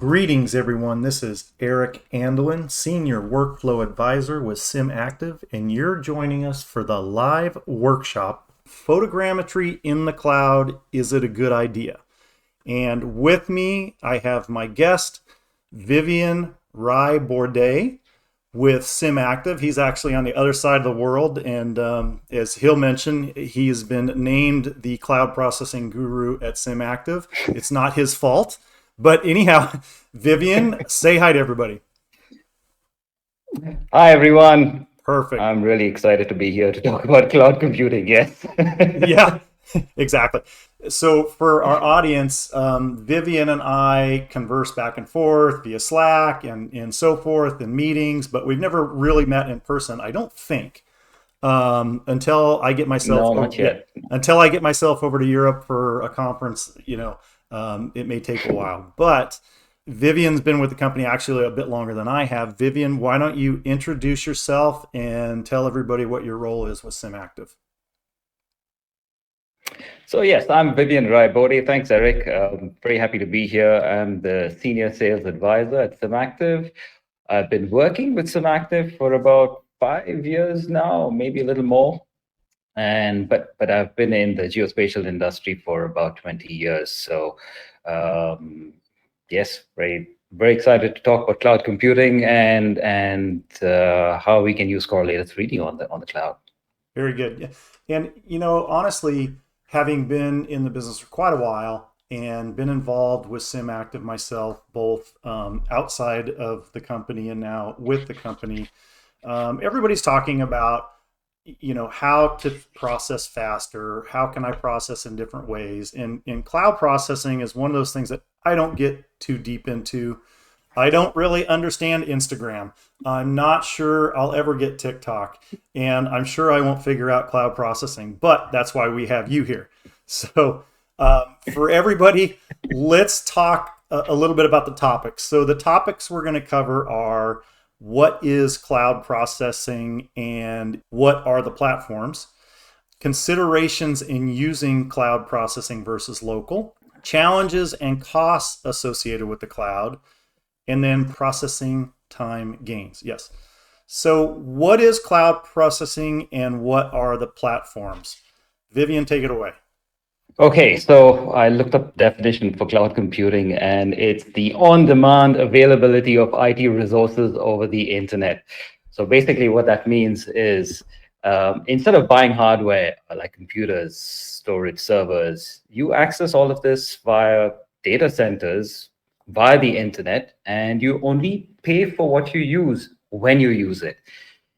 Greetings, everyone. This is Eric Andelin, Senior Workflow Advisor with SimActive, and you're joining us for the live workshop, Photogrammetry in the Cloud, Is It a Good Idea? And with me, I have my guest, Vivian Raiborde with SimActive. He's actually on the other side of the world, and as he'll mention, he has been named the cloud processing guru at SimActive. It's not his fault. But anyhow, Vivian, say hi to everybody. Hi, everyone. Perfect. I'm really excited to be here to talk about cloud computing. Yes. Yeah, exactly. So for our audience, Vivian and I converse back and forth via Slack and so forth in meetings, but we've never really met in person, I don't think, until I get myself not yet. until I get myself over to Europe for a conference. It may take a while, but Vivian's been with the company actually a bit longer than I have. Vivian, why don't you introduce yourself and tell everybody what your role is with SimActive? So yes, I'm Vivian Raiborde. Thanks, Eric. Very happy to be here. I'm the Senior Sales Advisor at SimActive. I've been working with SimActive for about 5 years now, maybe a little more. But I've been in the geospatial industry for about 20 years. So yes, very excited to talk about cloud computing and how we can use correlated 3D on the cloud. Very good. And honestly, having been in the business for quite a while and been involved with SimActive myself, both outside of the company and now with the company, everybody's talking about how to process faster, how can I process in different ways, and cloud processing is one of those things that I don't get too deep into. I don't really understand Instagram. I'm not sure I'll ever get TikTok, and I'm sure I won't figure out cloud processing, but that's why we have you here. So for everybody, let's talk a little bit about the topics. So the topics we're going to cover are: what is cloud processing and what are the platforms? Considerations in using cloud processing versus local. Challenges and costs associated with the cloud. And then processing time gains. Yes. So what is cloud processing and what are the platforms? Vivian, take it away. Okay, so I looked up definition for cloud computing, and it's the on-demand availability of IT resources over the internet. So basically what that means is instead of buying hardware like computers, storage servers, you access all of this via data centers, via the internet, and you only pay for what you use when you use it.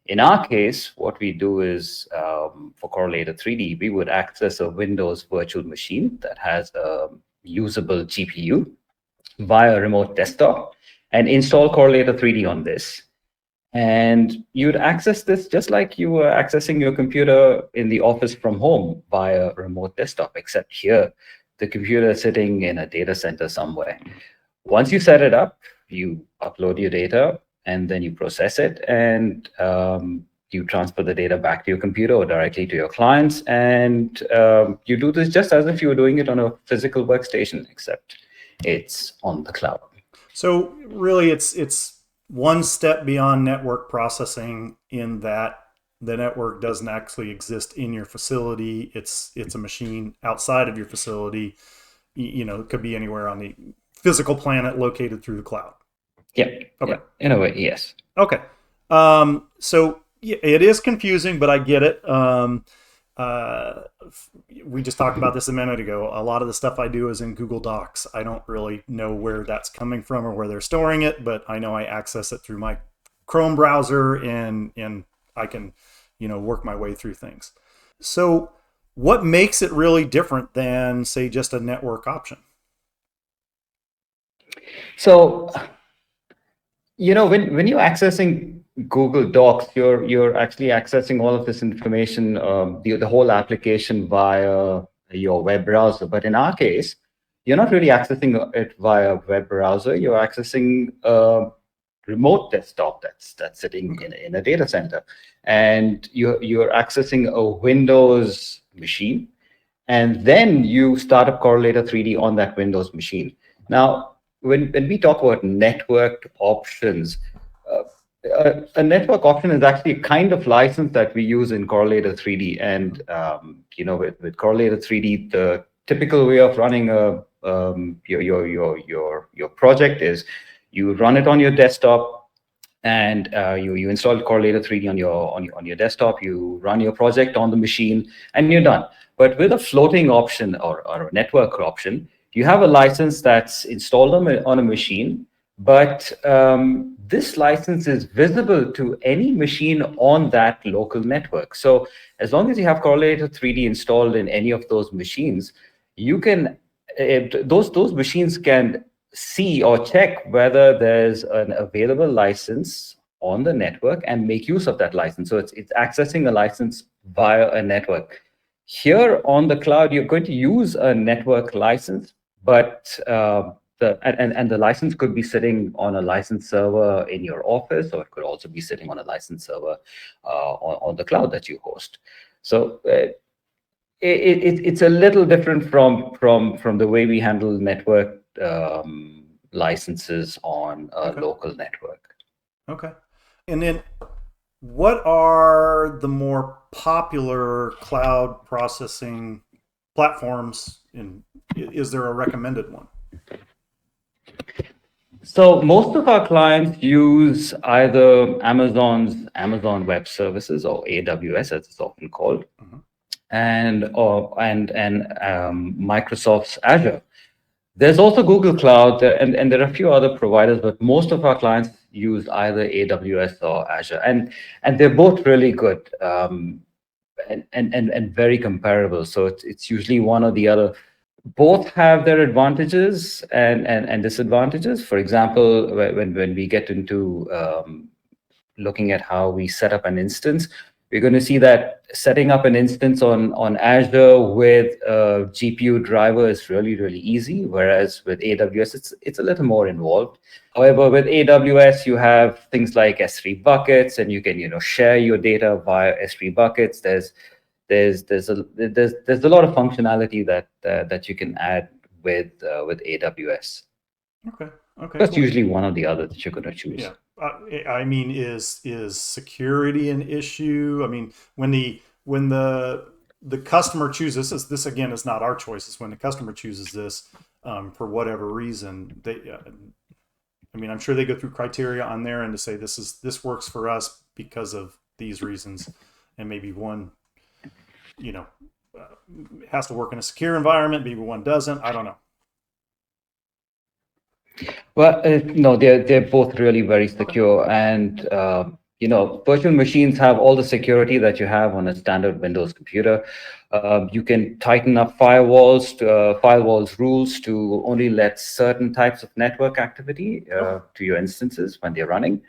In our case, what we do is for correlated 3D, we would access a Windows virtual machine that has a usable GPU via remote desktop and install correlated 3D on this. And you'd access this just like you were accessing your computer in the office from home via remote desktop, except here, the computer is sitting in a data center somewhere. Once you set it up, you upload your data, and then you process it, and you transfer the data back to your computer or directly to your clients. And you do this just as if you were doing it on a physical workstation, except it's on the cloud. So really, it's one step beyond network processing in that the network doesn't actually exist in your facility. It's a machine outside of your facility. It could be anywhere on the physical planet located through the cloud. Yeah. Okay. Yeah. In a way, yes. Okay. So it is confusing, but I get it. We just talked about this a minute ago. A lot of the stuff I do is in Google Docs. I don't really know where that's coming from or where they're storing it, but I know I access it through my Chrome browser, and I can, work my way through things. So what makes it really different than, say, just a network option? So when you're accessing Google Docs, you're actually accessing all of this information, the whole application via your web browser. But in our case, you're not really accessing it via web browser. You're accessing a remote desktop that's sitting in a data center, and you're accessing a Windows machine, and then you start up Correlator 3D on that Windows machine. Now, when we talk about networked options, a network option is actually a kind of license that we use in Correlator 3D. And with Correlator 3D, the typical way of running your project is you run it on your desktop, and you install Correlator 3D on your desktop. You run your project on the machine, and you're done. But with a floating option or a network option, you have a license that's installed on a machine, but this license is visible to any machine on that local network. So as long as you have Correlator 3D installed in any of those machines, you can those machines can see or check whether there's an available license on the network and make use of that license. So it's accessing a license via a network. Here on the cloud, you're going to use a network license, but the license could be sitting on a license server in your office, or it could also be sitting on a license server on the cloud that you host. So it's a little different from the way we handle network licenses on a local network. Okay. And then what are the more popular cloud processing platforms, and is there a recommended one? So most of our clients use either Amazon Web Services, or AWS as it's often called, and Microsoft's Azure. There's also Google Cloud, and there are a few other providers, but most of our clients use either AWS or Azure, and they're both really good and very comparable. So it's usually one or the other. Both have their advantages and disadvantages. For example, when we get into looking at how we set up an instance, we're going to see that setting up an instance on Azure with a GPU driver is really, really easy, whereas with AWS, it's a little more involved. However, with AWS, you have things like S3 buckets, and you can share your data via S3 buckets. There's a lot of functionality that you can add with AWS. Okay. That's cool. Usually one or the other that you're going to choose. Yeah. I mean, is security an issue? I mean, when the customer chooses this again is not our choice. It's when the customer chooses this for whatever reason. I mean, I'm sure they go through criteria on there and to say this works for us because of these reasons, and maybe one, has to work in a secure environment. Maybe one doesn't. I don't know. Well, no, they're both really very secure, and virtual machines have all the security that you have on a standard Windows computer. You can tighten up firewalls rules to only let certain types of network activity to your instances when they're running.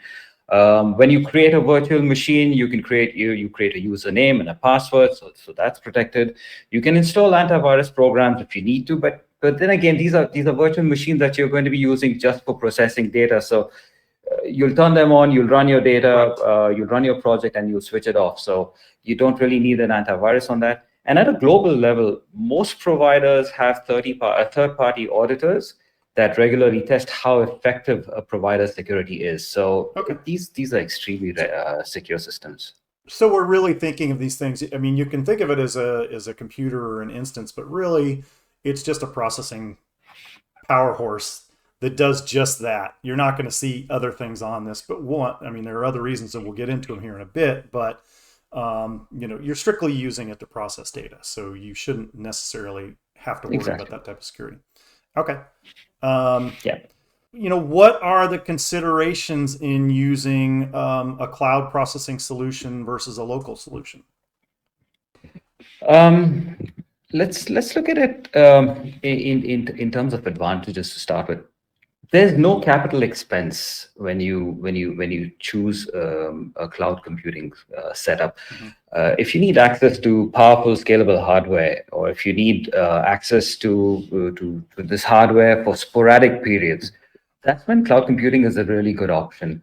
When you create a virtual machine, you can create a username and a password, so that's protected. You can install antivirus programs if you need to, but then again, these are virtual machines that you're going to be using just for processing data. So you'll turn them on, you'll run your data, you'll run your project, and you'll switch it off. So you don't really need an antivirus on that. And at a global level, most providers have third-party auditors that regularly test how effective a provider's security is. So these are extremely secure systems. So we're really thinking of these things. I mean, you can think of it as a computer or an instance, but really it's just a processing power horse that does just that. You're not going to see other things on this, but there are other reasons, and we'll get into them here in a bit, but you're strictly using it to process data. So you shouldn't necessarily have to worry about that type of security. Okay. What are the considerations in using a cloud processing solution versus a local solution? Let's look at it in terms of advantages to start with. There's no capital expense when you choose a cloud computing setup. If you need access to powerful, scalable hardware, or if you need access to this hardware for sporadic periods, that's when cloud computing is a really good option.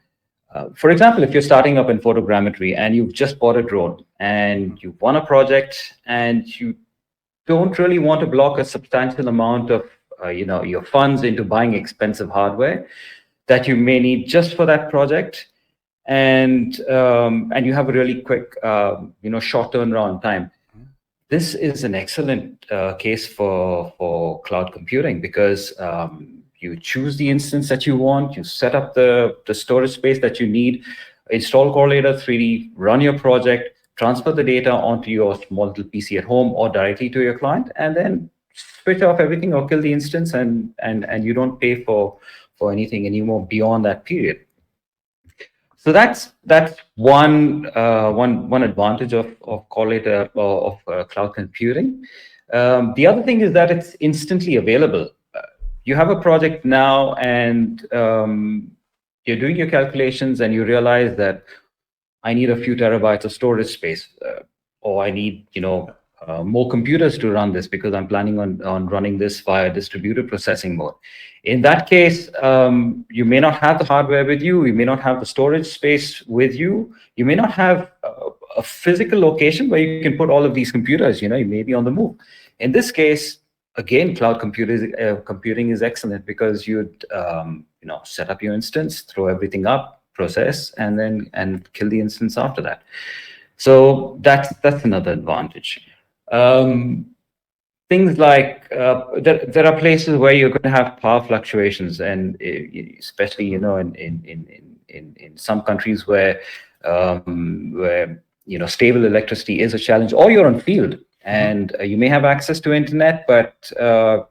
For example, if you're starting up in photogrammetry and you've just bought a drone and you've won a project and you don't really want to block a substantial amount of your funds into buying expensive hardware that you may need just for that project, and you have a really quick short turnaround time. This is an excellent case for cloud computing, because you choose the instance that you want, you set up the storage space that you need, install Correlator 3D, run your project, transfer the data onto your small little PC at home or directly to your client, and then switch off everything or kill the instance, and you don't pay for anything anymore beyond that period. So that's one advantage of Correlator, of cloud computing. The other thing is that it's instantly available. You have a project now, and you're doing your calculations, and you realize that I need a few terabytes of storage space, or I need more computers to run this, because I'm planning on running this via distributed processing mode. In that case, you may not have the hardware with you, you may not have the storage space with you, you may not have a physical location where you can put all of these computers. You may be on the move. In this case, again, cloud computing is excellent, because you'd set up your instance, throw everything up, process, and kill the instance after that. So that's another advantage. Things like there are places where you're going to have power fluctuations, and especially in some countries where stable electricity is a challenge, or you're on field and you may have access to internet, but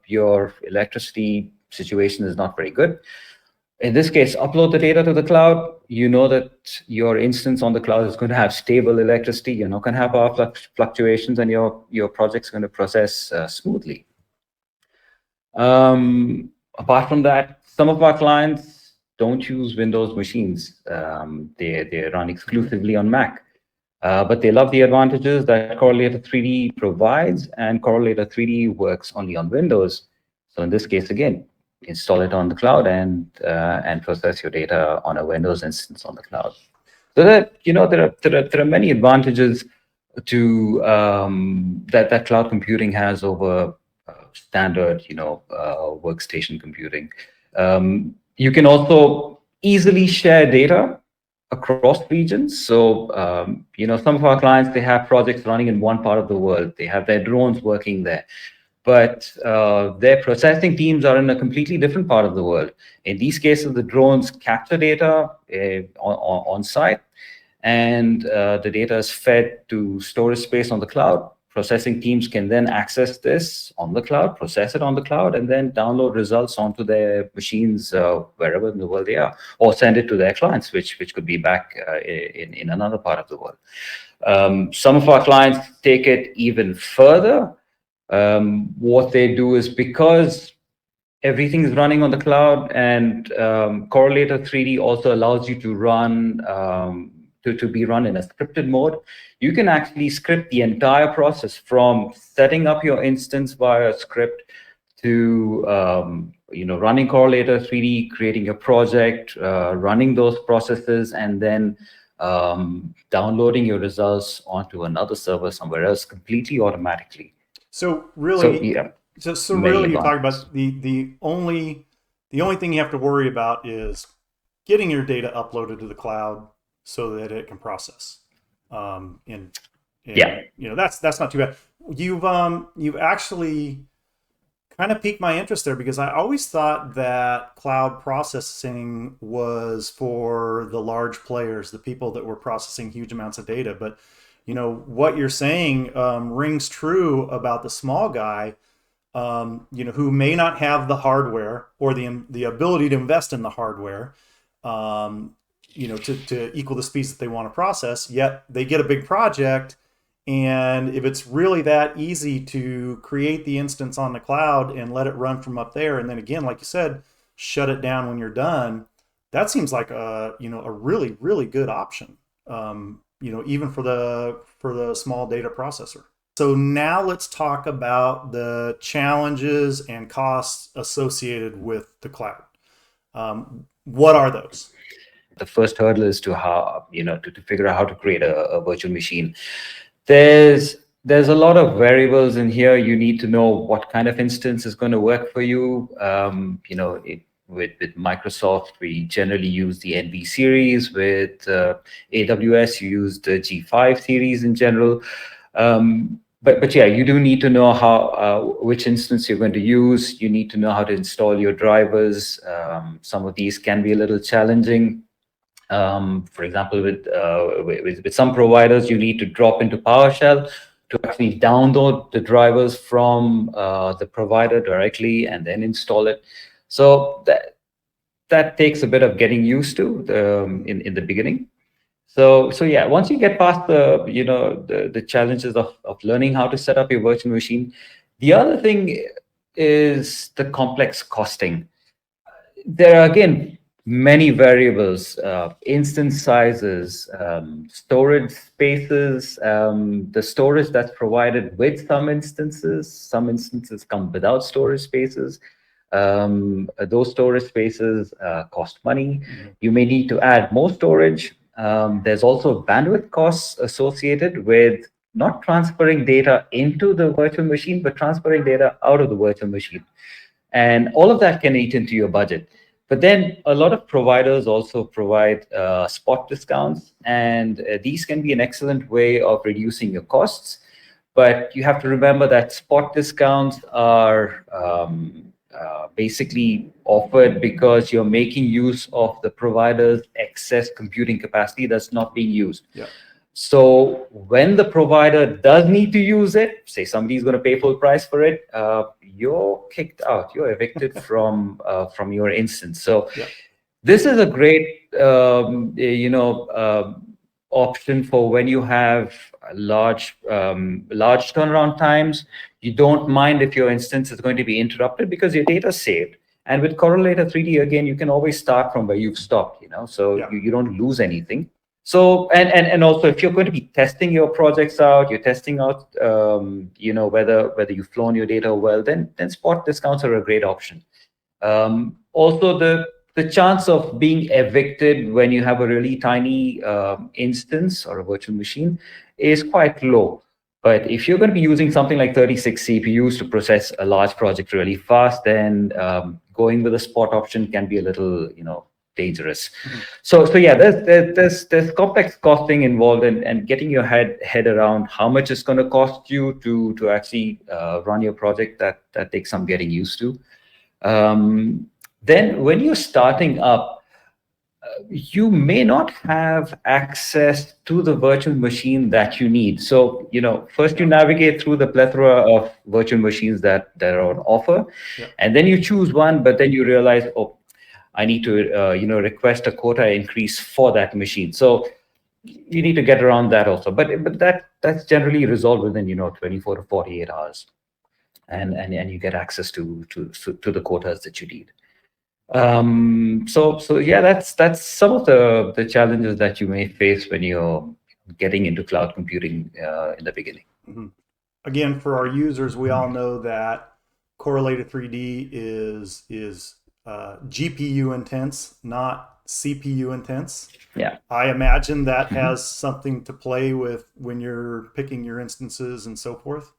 your electricity situation is not very good. In this case, upload the data to the cloud. You know that your instance on the cloud is going to have stable electricity. You're not going to have power fluctuations, and your project's going to process smoothly. Apart from that, some of our clients don't use Windows machines. They run exclusively on Mac. But they love the advantages that Correlator 3D provides, and Correlator 3D works only on Windows. So in this case, again, install it on the cloud and process your data on a Windows instance on the cloud. So that there are many advantages to that cloud computing has over standard workstation computing. You can also easily share data across regions. So some of our clients, they have projects running in one part of the world. They have their drones working there, but their processing teams are in a completely different part of the world. In these cases, the drones capture data on site, and the data is fed to storage space on the cloud. Processing teams can then access this on the cloud, process it on the cloud, and then download results onto their machines wherever in the world they are, or send it to their clients, which could be back in another part of the world. Some of our clients take it even further. What they do is, because everything is running on the cloud, and Correlator 3D also allows you to run to be run in a scripted mode, you can actually script the entire process, from setting up your instance via a script to running Correlator 3D, creating a project, running those processes, and then downloading your results onto another server somewhere else completely automatically. So really, you're talking about the only thing you have to worry about is getting your data uploaded to the cloud so that it can process. That's not too bad. You've actually kind of piqued my interest there, because I always thought that cloud processing was for the large players, the people that were processing huge amounts of data. But what you're saying rings true about the small guy, who may not have the hardware or the ability to invest in the hardware, to equal the speeds that they want to process. Yet they get a big project, and if it's really that easy to create the instance on the cloud and let it run from up there, and then again, like you said, shut it down when you're done, that seems like a really, really good option. Even for the small data processor. So now let's talk about the challenges and costs associated with the cloud. What are those? The first hurdle is to figure out how to create a virtual machine. There's there's a lot of variables in here. You need to know what kind of instance is going to work for you. With Microsoft, we generally use the NV series. With AWS, you use the G5 series in general. But yeah, you do need to know how which instance you're going to use. You need to know how to install your drivers. Some of these can be a little challenging. For example, with some providers, you need to drop into PowerShell to actually download the drivers from the provider directly and then install it. So that takes a bit of getting used to in the beginning. So yeah, once you get past the challenges of learning how to set up your virtual machine, the other thing is the complex costing. There are again many variables, instance sizes, storage spaces, the storage that's provided with some instances come without storage spaces. Those storage spaces cost money. You may need to add more storage. There's also bandwidth costs associated with not transferring data into the virtual machine, but transferring data out of the virtual machine. And all of that can eat into your budget. But then a lot of providers also provide spot discounts, and these can be an excellent way of reducing your costs. But you have to remember that spot discounts are basically offered because you're making use of the provider's excess computing capacity that's not being used. Yeah. So when the provider does need to use it, say somebody's going to pay full price for it, you're kicked out. You're evicted from your instance. So Yeah. this is a great option for when you have large turnaround times. You don't mind if your instance is going to be interrupted because your data is saved. And with Correlator 3D, again, you can always start from where you've stopped. So Yeah. you don't lose anything. So and also if you're going to be testing your projects out, you're testing out whether you've flown your data well, then spot discounts are a great option. Also, the chance of being evicted when you have a really tiny instance or a virtual machine is quite low. But if you're going to be using something like 36 CPUs to process a large project really fast, then going with a spot option can be a little, dangerous. Mm-hmm. So yeah, there's complex costing involved, and getting your head around how much it's going to cost you to actually run your project. That takes some getting used to. Then when you're starting up, you may not have access to the virtual machine that you need. So, first you navigate through the plethora of virtual machines that are on offer, Yeah. and then you choose one, but then you realize, oh, I need to, request a quota increase for that machine. So you need to get around that also. But that's generally resolved within, 24 to 48 hours. And you get access to the quotas that you need. So yeah, that's some of the challenges that you may face when you're getting into cloud computing in the beginning. Mm-hmm. Again, for our users, we all know that Correlated 3D is GPU intense, not CPU intense. Yeah. I imagine that has something to play with when you're picking your instances and so forth.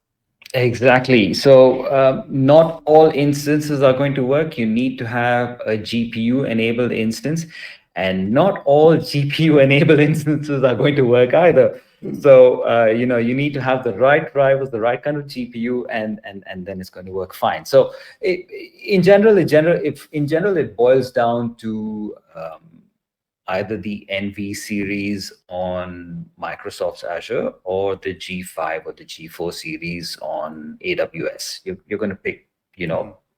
Exactly. So not all instances are going to work. You need to have a GPU enabled instance, and not all GPU enabled instances are going to work either. So you need to have the right drivers, the right kind of GPU, and then it's going to work fine. So in general, it boils down to either the NV series on Microsoft's Azure or the G5 or the G4 series on AWS. You're going to pick,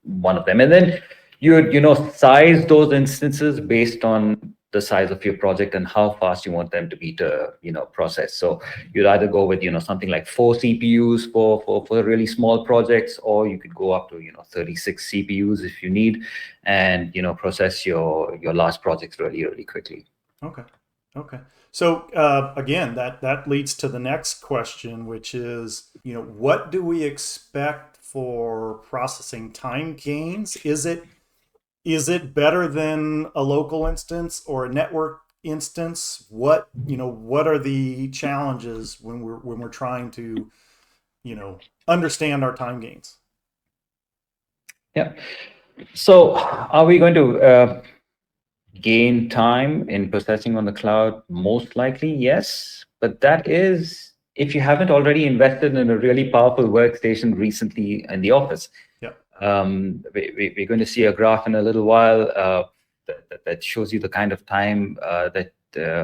one of them, and then you size those instances based on the size of your project and how fast you want them to be to process. So you'd either go with something like 4 CPUs for really small projects, or you could go up to 36 CPUs if you need, and process your large projects really quickly. Okay. So again, that leads to the next question, which is what do we expect for processing time gains? Is it better than a local instance or a network instance? What are the challenges when we're trying to understand our time gains. Yeah. So are we going to gain time in processing on the cloud? Most likely, yes. But that is if you haven't already invested in a really powerful workstation recently in the office. Yeah. We're going to see a graph in a little while that shows you the kind of time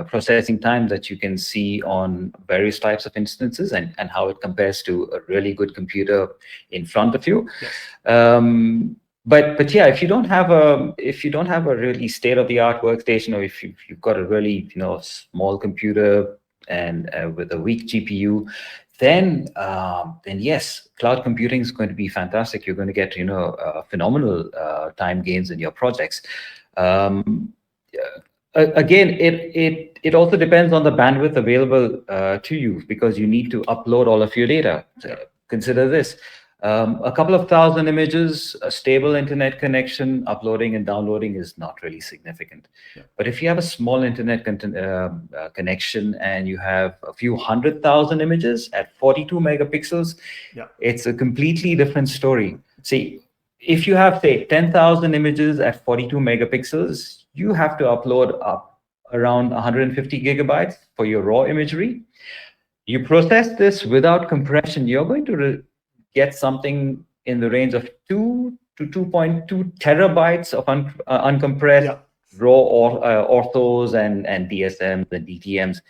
processing time that you can see on various types of instances and how it compares to a really good computer in front of you. Yes. But yeah, if you don't have a really state-of-the-art workstation, or if you've got a really small computer and with a weak GPU, then yes, cloud computing is going to be fantastic. You're going to get phenomenal time gains in your projects. Again, it also depends on the bandwidth available to you, because you need to upload all of your data. Yeah. Consider this. A couple of thousand images, a stable internet connection, uploading and downloading is not really significant. Yeah. But if you have a small internet connection and you have a few 100,000 images at 42 megapixels, yeah, it's a completely different story. See, if you have, say, 10,000 images at 42 megapixels, you have to upload up around 150 gigabytes for your raw imagery. You process this without compression, you're going to get something in the range of 2 to 2.2 terabytes of uncompressed raw orthos and DSMs and DTMs.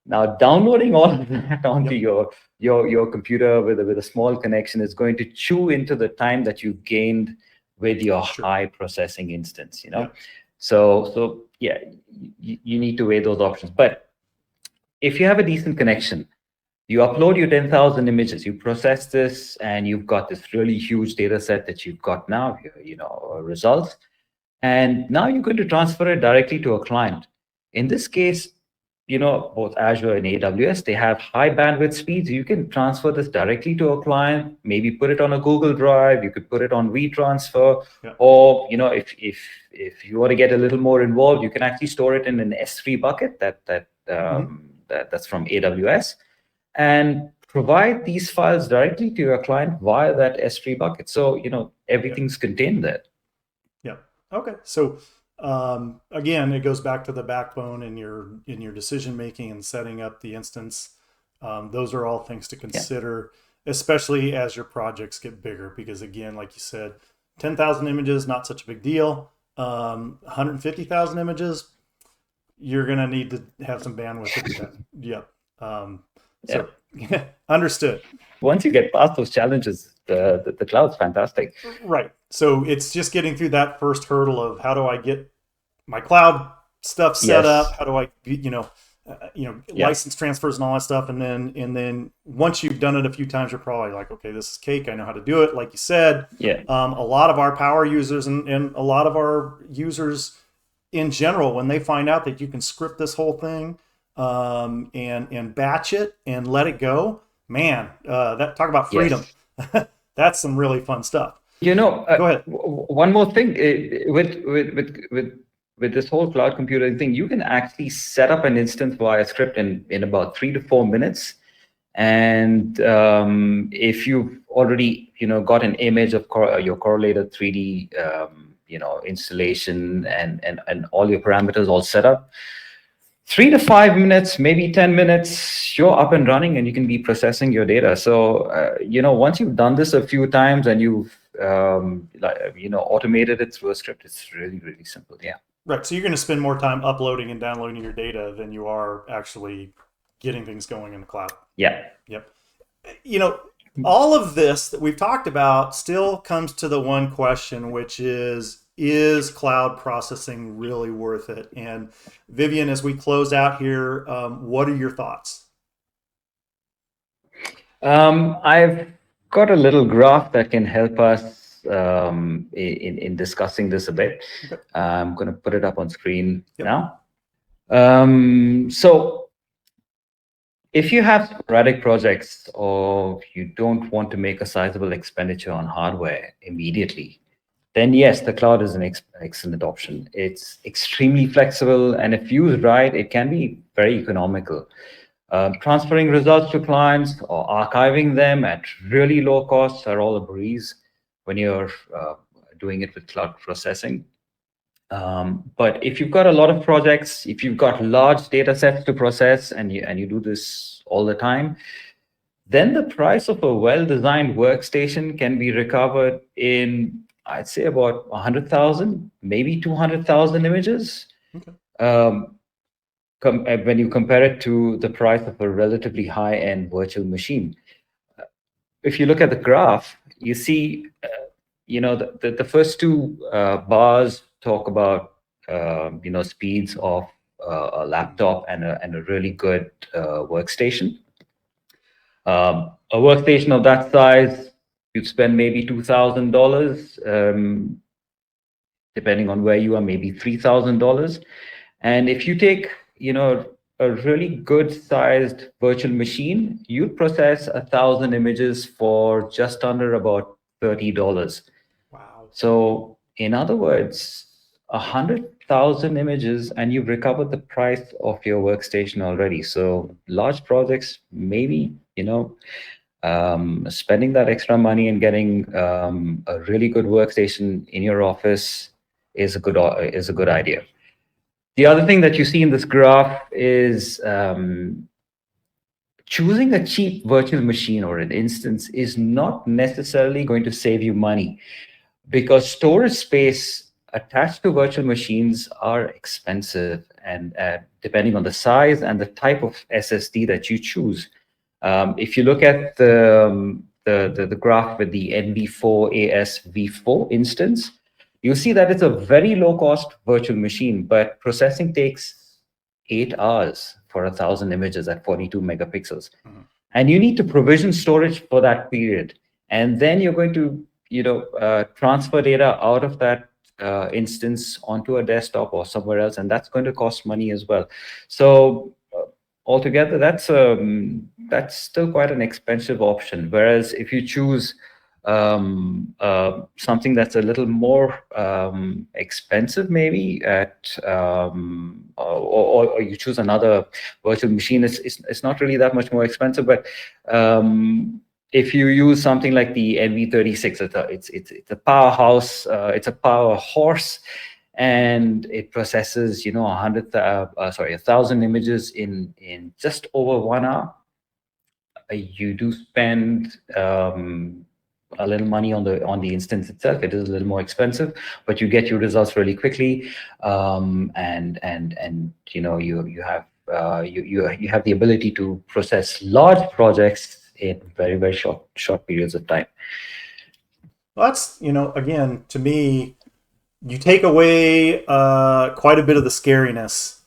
Now, downloading all of that onto your computer with a small connection is going to chew into the time that you gained with your high processing instance. So yeah, you need to weigh those options. But if you have a decent connection, you upload your 10,000 images, you process this, and you've got this really huge data set that you've got now, results. And now you're going to transfer it directly to a client. In this case, both Azure and AWS, they have high bandwidth speeds. You can transfer this directly to a client, maybe put it on a Google Drive, you could put it on WeTransfer, or, if you want to get a little more involved, you can actually store it in an S3 bucket that's from AWS, and provide these files directly to your client via that S3 bucket. So, everything's contained there. Yeah. Okay. So again, it goes back to the backbone in your decision making and setting up the instance. Those are all things to consider, especially as your projects get bigger, because again, like you said, 10,000 images, not such a big deal. 150,000 images, you're going to need to have some bandwidth to do that. Yep. So understood. Once you get past those challenges, the cloud's fantastic. Right. So it's just getting through that first hurdle of how do I get my cloud stuff set up? How do I, license transfers and all that stuff? And then once you've done it a few times, you're probably like, okay, this is cake. I know how to do it. Like you said, a lot of our power users and a lot of our users in general, when they find out that you can script this whole thing, and batch it and let it go, man, that talk about freedom. That's some really fun stuff. Go ahead. One more thing with this whole cloud computing thing, you can actually set up an instance via script in about 3 to 4 minutes. And if you've already got an image of your correlated 3D installation and all your parameters all set up, 3 to 5 minutes, maybe 10 minutes, you're up and running and you can be processing your data. So, once you've done this a few times and you've, automated it through a script, it's really, really simple. Yeah. Right. So you're going to spend more time uploading and downloading your data than you are actually getting things going in the cloud. Yeah. Yep. All of this that we've talked about still comes to the one question, which is cloud processing really worth it? And Vivian, as we close out here, what are your thoughts? I've got a little graph that can help us in discussing this a bit. Okay. I'm going to put it up on screen now. So if you have sporadic projects or you don't want to make a sizable expenditure on hardware immediately, then yes, the cloud is an excellent option. It's extremely flexible, and if used right, it can be very economical. Transferring results to clients or archiving them at really low costs are all a breeze when you're doing it with cloud processing. But if you've got a lot of projects, if you've got large data sets to process and you do this all the time, then the price of a well-designed workstation can be recovered in, I'd say, about 100,000, maybe 200,000 images. Okay. When you compare it to the price of a relatively high-end virtual machine. If you look at the graph, you see, the first two bars talk about, speeds of a laptop and a really good workstation. A workstation of that size, you'd spend maybe $2,000, depending on where you are, maybe $3,000. And if you take, a really good sized virtual machine, you'd process 1,000 images for just under about $30. Wow. So in other words, 100,000 images and you've recovered the price of your workstation already. So large projects, maybe, spending that extra money and getting a really good workstation in your office is a good idea. The other thing that you see in this graph is choosing a cheap virtual machine or an instance is not necessarily going to save you money, because storage space attached to virtual machines are expensive, and depending on the size and the type of SSD that you choose. If you look at the graph with the NV4AS-V4 instance, you'll see that it's a very low-cost virtual machine, but processing takes 8 hours for 1,000 images at 42 megapixels. Mhm. And you need to provision storage for that period. And then you're going to, transfer data out of that instance onto a desktop or somewhere else, and that's going to cost money as well. So altogether, that's still quite an expensive option. Whereas if you choose something that's a little more expensive, maybe or you choose another virtual machine, it's not really that much more expensive. But if you use something like the NV36, it's a powerhouse, it's a power horse, and it processes 1,000 images in just over 1 hour. You do spend a little money on the instance itself. It is a little more expensive, but you get your results really quickly, and you have the ability to process large projects in very, very short periods of time. Well, that's, again, to me, you take away quite a bit of the scariness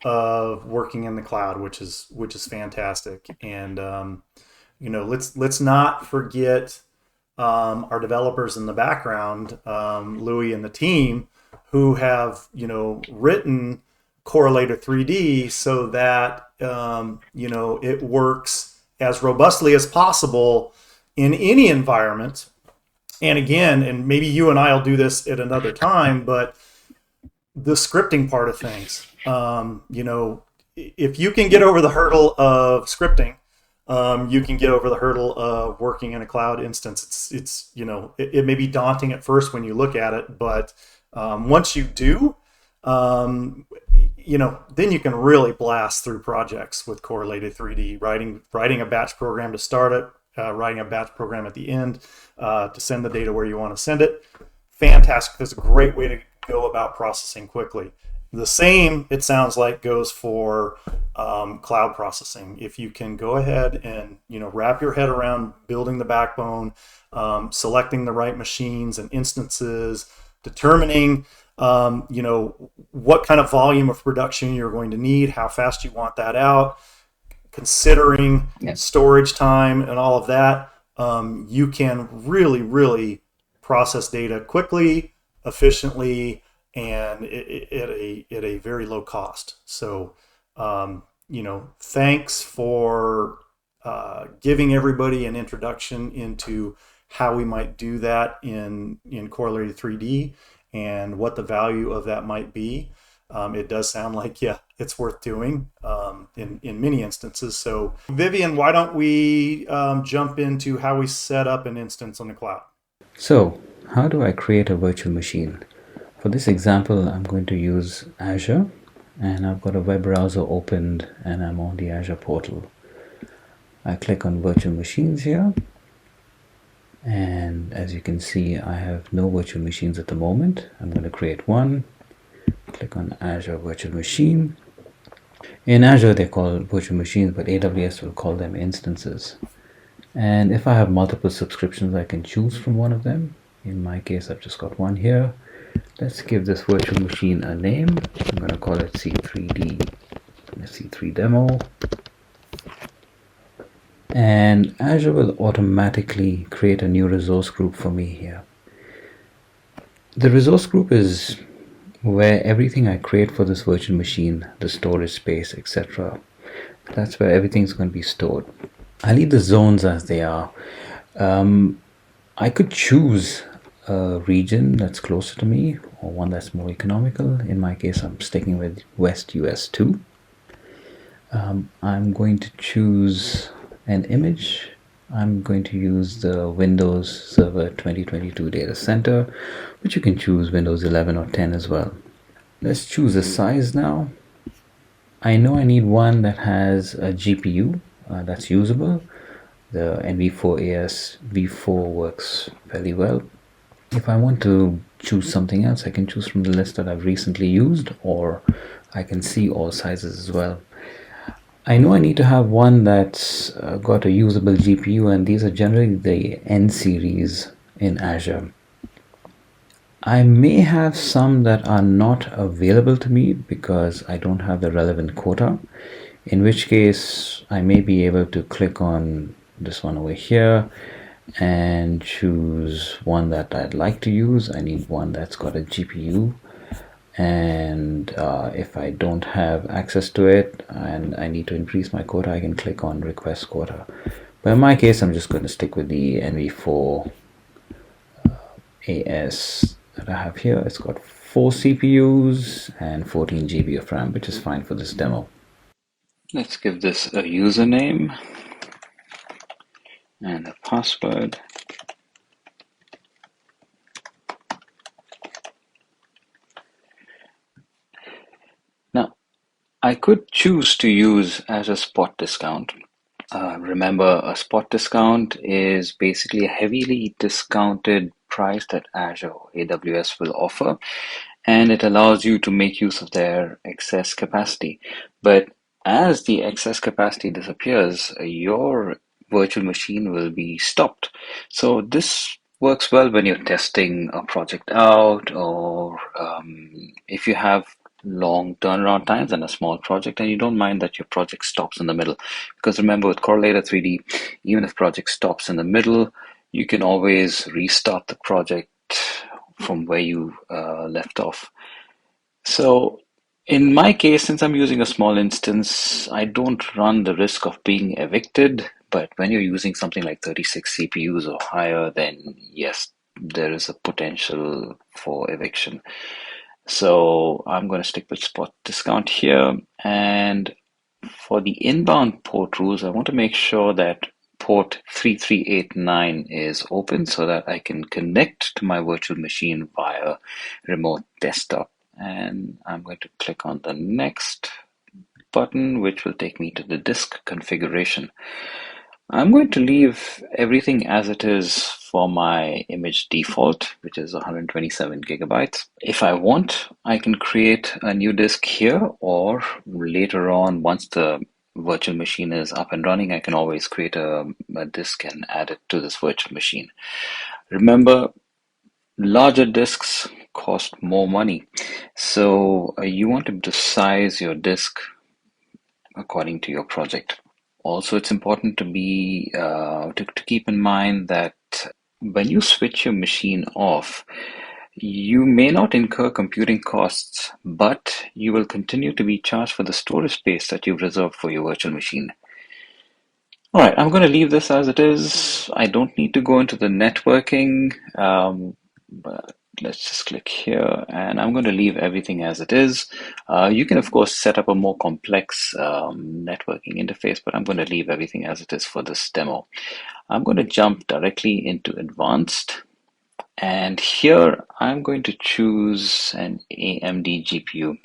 of working in the cloud, which is fantastic. And let's not forget our developers in the background, Louis and the team, who have written correlated 3D so that it works as robustly as possible in any environment. And again, and maybe you and I will do this at another time, but the scripting part of things, if you can get over the hurdle of scripting, you can get over the hurdle of working in a cloud instance. It's it may be daunting at first when you look at it, but once you do, then you can really blast through projects with correlated 3D, writing a batch program to start it, writing a batch program at the end to send the data where you want to send it. Fantastic. That's a great way to go about processing quickly. The same, it sounds like, goes for cloud processing. If you can go ahead and wrap your head around building the backbone, selecting the right machines and instances, determining what kind of volume of production you're going to need, how fast you want that out, considering storage time and all of that, you can really, really process data quickly, efficiently, and at a very low cost. So, thanks for giving everybody an introduction into how we might do that in correlated 3D and what the value of that might be. it does sound like, yeah, it's worth doing in many instances. So, Vivian, why don't we jump into how we set up an instance on the cloud? So, how do I create a virtual machine? For this example, I'm going to use Azure, and I've got a web browser opened and I'm on the Azure portal. I click on virtual machines here, and as you can see, I have no virtual machines at the moment. I'm going to create one. Click on Azure Virtual Machine. In Azure, they're called virtual machines, but AWS will call them instances. And if I have multiple subscriptions, I can choose from one of them. In my case, I've just got one here. Let's give this virtual machine a name. I'm going to call it C3D, C3 demo. And Azure will automatically create a new resource group for me here. The resource group is where everything I create for this virtual machine, the storage space, etc., that's where everything's going to be stored. I leave the zones as they are. I could choose a region that's closer to me or one that's more economical. In my case, I'm sticking with West US 2. I'm going to choose an image. I'm going to use the Windows Server 2022 data center, but you can choose Windows 11 or 10 as well. Let's choose a size now. I know I need one that has a GPU that's usable. The NV4AS V4 works fairly well. If I want to choose something else, I can choose from the list that I've recently used, or I can see all sizes as well. I know I need to have one that's got a usable GPU, and these are generally the N series in Azure. I may have some that are not available to me because I don't have the relevant quota, in which case I may be able to click on this one over here and choose one that I'd like to use. I need one that's got a GPU, and if I don't have access to it and I need to increase my quota, I can click on request quota. But in my case, I'm just going to stick with the NV4 AS that I have here. It's got 4 CPUs and 14 GB of RAM, which is fine for this demo. Let's give this a username and a password. Now, I could choose to use as a spot discount. Remember, a spot discount is basically a heavily discounted price that Azure or AWS will offer, and it allows you to make use of their excess capacity. But as the excess capacity disappears, your virtual machine will be stopped. So this works well when you're testing a project out, or if you have long turnaround times and a small project, and you don't mind that your project stops in the middle. Because remember, with Correlator 3D, even if project stops in the middle, you can always restart the project from where you left off. So in my case, since I'm using a small instance, I don't run the risk of being evicted. But when you're using something like 36 CPUs or higher, then yes, there is a potential for eviction. So I'm going to stick with spot discount here. And for the inbound port rules, I want to make sure that port 3389 is open so that I can connect to my virtual machine via remote desktop. And I'm going to click on the next button, which will take me to the disk configuration. I'm going to leave everything as it is for my image default, which is 127 gigabytes. If I want, I can create a new disk here, or later on, once the virtual machine is up and running, I can always create a disk and add it to this virtual machine. Remember, larger disks cost more money. So you want to size your disk according to your project. Also, it's important to be to keep in mind that when you switch your machine off, you may not incur computing costs, but you will continue to be charged for the storage space that you've reserved for your virtual machine. All right, I'm going to leave this as it is. I don't need to go into the networking. let's just click here, and I'm going to leave everything as it is. You can, of course, set up a more complex networking interface, but I'm going to leave everything as it is for this demo. I'm going to jump directly into advanced, and here I'm going to choose an AMD GPU.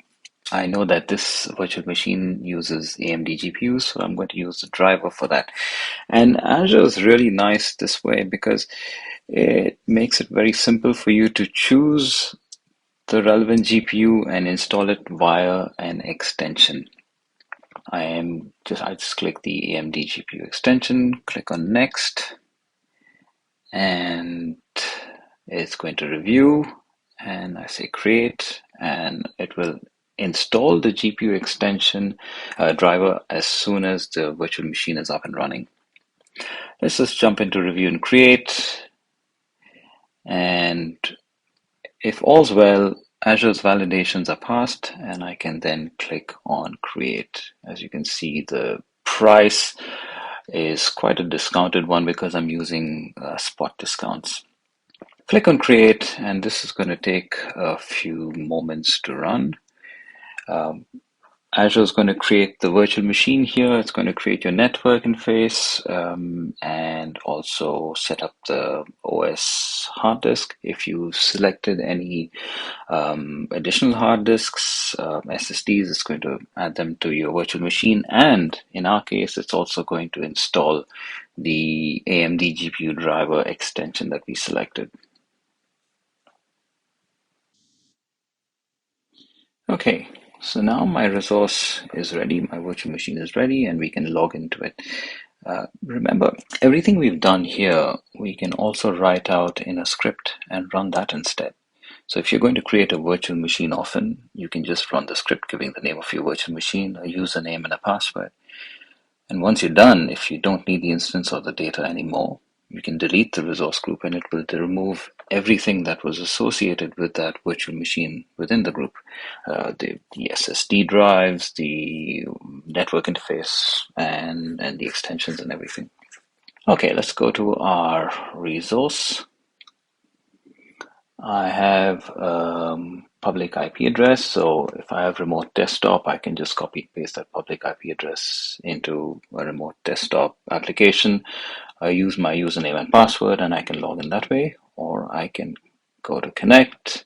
I know that this virtual machine uses AMD GPUs, so I'm going to use the driver for that. And Azure is really nice this way because it makes it very simple for you to choose the relevant GPU and install it via an extension. I just click the AMD GPU extension, click on next, and it's going to review, and I say create, and it will install the GPU extension driver as soon as the virtual machine is up and running. Let's just jump into review and create, and if all's well, Azure's validations are passed, and I can then click on create. As you can see, the price is quite a discounted one because I'm using spot discounts. Click on create, and this is going to take a few moments to run. Azure is going to create the virtual machine here. It's going to create your network interface and also set up the OS hard disk. If you selected any additional hard disks, SSDs, it's going to add them to your virtual machine. And in our case, it's also going to install the AMD GPU driver extension that we selected. Okay, so now my resource is ready, my virtual machine is ready, and we can log into it. Remember, everything we've done here, we can also write out in a script and run that instead. So if you're going to create a virtual machine often, you can just run the script giving the name of your virtual machine, a username and a password. And once you're done, if you don't need the instance or the data anymore, you can delete the resource group and it will remove everything that was associated with that virtual machine within the group. The SSD drives, the network interface, and the extensions and everything. Okay, let's go to our resource. I have public IP address, so if I have remote desktop, I can just copy and paste that public IP address into a remote desktop application. I use my username and password and I can log in that way, or I can go to connect,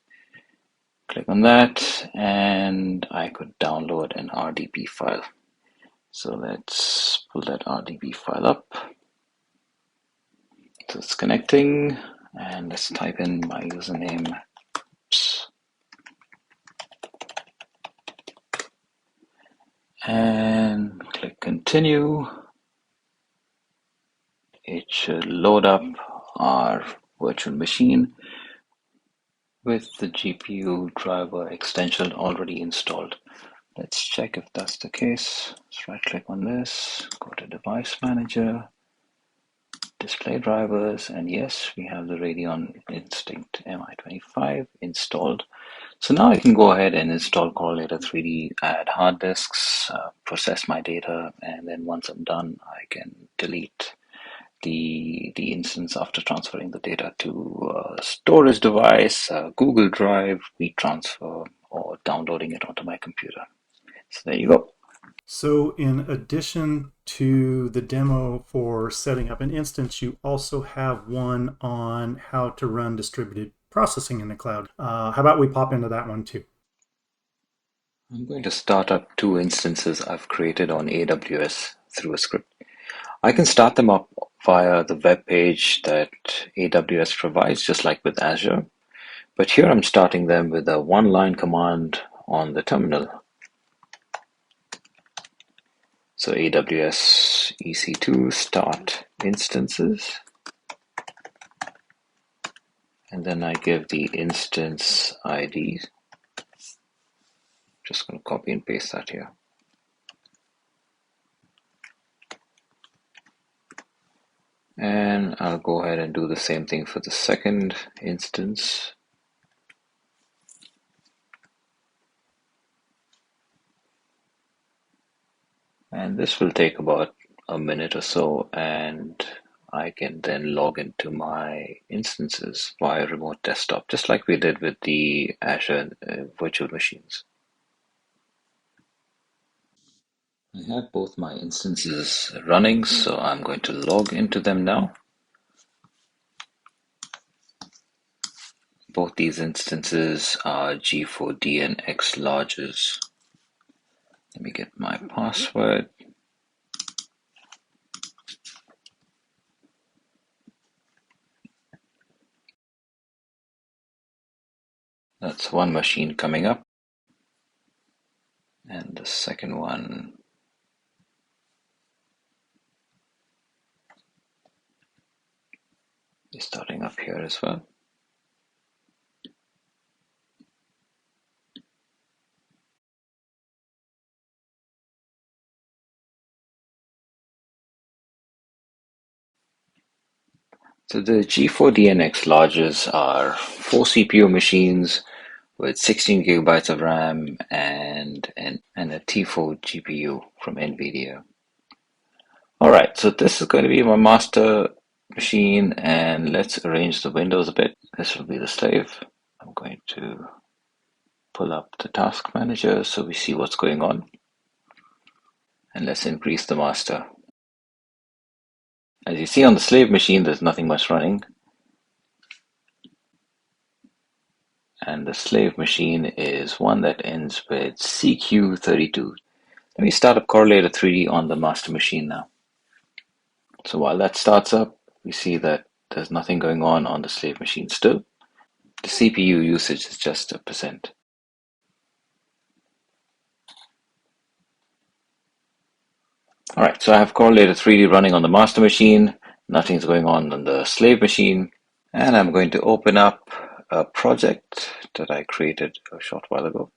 click on that, and I could download an RDP file. So let's pull that RDP file up. So it's connecting, and let's type in my username. And click continue. It should load up our virtual machine with the GPU driver extension already installed. Let's check if that's the case. Let's right click on this, go to device manager, display drivers, and yes, we have the Radeon Instinct MI25 installed. So now I can go ahead and install Correlator 3D, add hard disks, process my data, and then once I'm done, I can delete the instance after transferring the data to a storage device, Google Drive, WeTransfer, or downloading it onto my computer. So there you go. So in addition to the demo for setting up an instance, you also have one on how to run distributed processing in the cloud. How about we pop into that one too? I'm going to start up two instances I've created on AWS through a script. I can start them up via the web page that AWS provides, just like with Azure. But here I'm starting them with a one-line command on the terminal. So AWS EC2 start instances. And then I give the instance ID. Just going to copy and paste that here. And I'll go ahead and do the same thing for the second instance. And this will take about a minute or so, and I can then log into my instances via remote desktop, just like we did with the Azure virtual machines. I have both my instances running, so I'm going to log into them now. Both these instances are G4DNX larges. Let me get my password. That's one machine coming up. And the second one is starting up here as well. So the G4DNX larges are 4 CPU machines with 16 gigabytes of RAM and a T4 GPU from NVIDIA. All right, so this is going to be my master machine, and let's arrange the windows a bit. This will be the slave. I'm going to pull up the task manager so we see what's going on. And let's increase the master. As you see on the slave machine, there's nothing much running. And the slave machine is one that ends with CQ32. Let me start up Correlator 3D on the master machine now. So while that starts up, we see that there's nothing going on the slave machine still. The CPU usage is just 1%. All right, so I have Correlator 3D running on the master machine. Nothing's going on the slave machine. And I'm going to open up a project that I created a short while ago.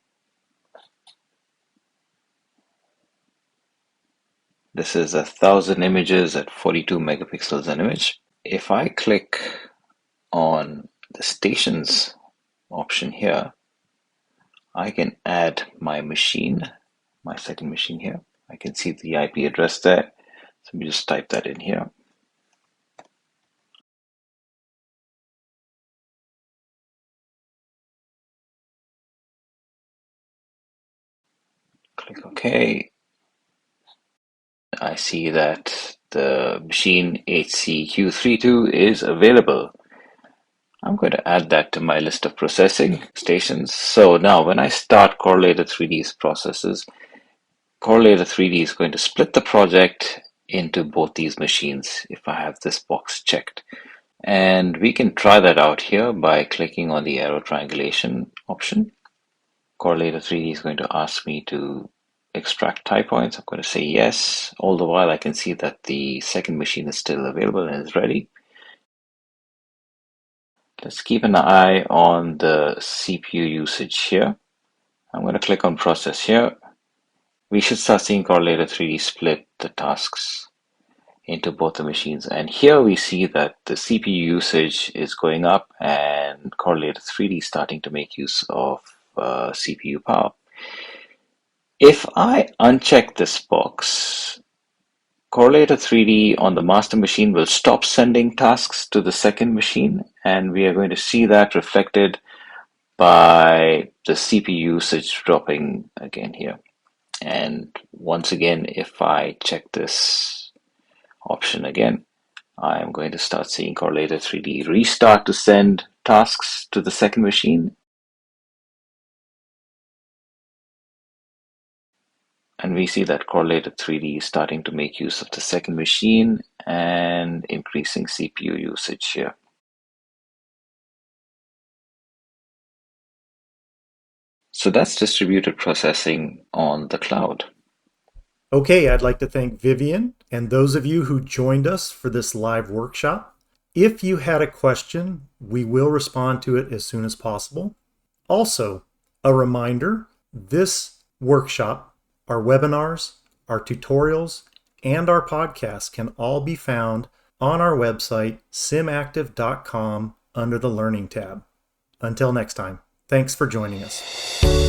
This is 1,000 images at 42 megapixels an image. If I click on the stations option here, I can add my machine, my second machine here. I can see the IP address there. So let me just type that in here. Click OK. I see that the machine HCQ32 is available. I'm going to add that to my list of processing stations. So now when I start Correlator 3D's processes, Correlator 3D is going to split the project into both these machines if I have this box checked. And we can try that out here by clicking on the arrow triangulation option. Correlator 3D is going to ask me to extract tie points. I'm going to say yes. All the while I can see that the second machine is still available and is ready. Let's keep an eye on the CPU usage here. I'm going to click on process here. We should start seeing Correlator 3D split the tasks into both the machines. And here we see that the CPU usage is going up and Correlator 3D is starting to make use of CPU power. If I uncheck this box, Correlator 3D on the master machine will stop sending tasks to the second machine, and we are going to see that reflected by the CPU usage dropping again here. And once again, if I check this option again, I'm going to start seeing Correlator 3D restart to send tasks to the second machine. And we see that Correlator 3D is starting to make use of the second machine and increasing CPU usage here. So that's distributed processing on the cloud. Okay, I'd like to thank Vivian and those of you who joined us for this live workshop. If you had a question, we will respond to it as soon as possible. Also, a reminder, this workshop, our webinars, our tutorials, and our podcasts can all be found on our website, simactive.com, under the Learning tab. Until next time, thanks for joining us.